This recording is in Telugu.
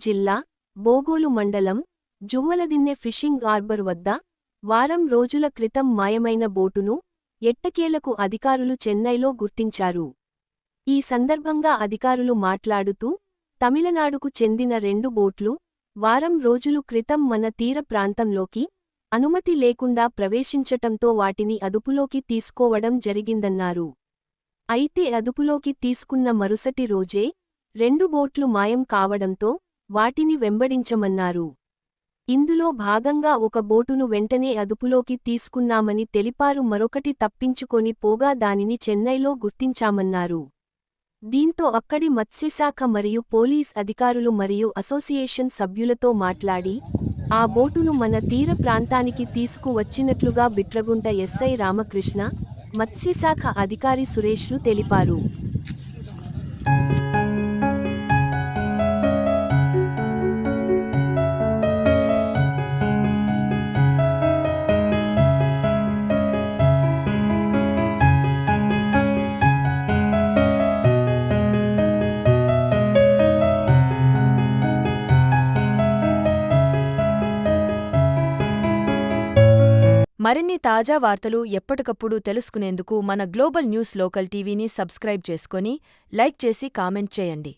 జిల్లా బోగోలు మండలం జువ్వలదిన్నె ఫిషింగ్ హార్బర్ వద్ద వారం రోజుల క్రితం మాయమైన బోటును ఎట్టకేలకు అధికారులు చెన్నైలో గుర్తించారు. ఈ సందర్భంగా అధికారులు మాట్లాడుతూ, తమిళనాడుకు చెందిన 2 బోట్లు వారం రోజులు క్రితం మన తీర ప్రాంతంలోకి అనుమతి లేకుండా ప్రవేశించటంతో వాటిని అదుపులోకి తీసుకోవడం జరిగిందన్నారు. అయితే అదుపులోకి తీసుకున్న మరుసటి రోజే 2 బోట్లు మాయం కావడంతో వాటిని వెంబడించమన్నారు. ఇందులో భాగంగా ఒక బోటును వెంటనే అదుపులోకి తీసుకున్నామని తెలిపారు. మరొకటి తప్పించుకొని పోగా దానిని చెన్నైలో గుర్తించామన్నారు. దీంతో అక్కడి మత్స్యశాఖ మరియు పోలీస్ అధికారులు మరియు అసోసియేషన్ సభ్యులతో మాట్లాడి ఆ బోటును మన తీర ప్రాంతానికి తీసుకు వచ్చినట్లుగా బిట్రగుంట ఎస్ఐ రామకృష్ణ, మత్స్యశాఖ అధికారి సురేష్లు తెలిపారు. మరిన్ని తాజా వార్తలు ఎప్పటికప్పుడు తెలుసుకునేందుకు మన గ్లోబల్ న్యూస్ లోకల్ టీవీని సబ్స్క్రైబ్ చేసుకొని లైక్ చేసి కామెంట్ చేయండి.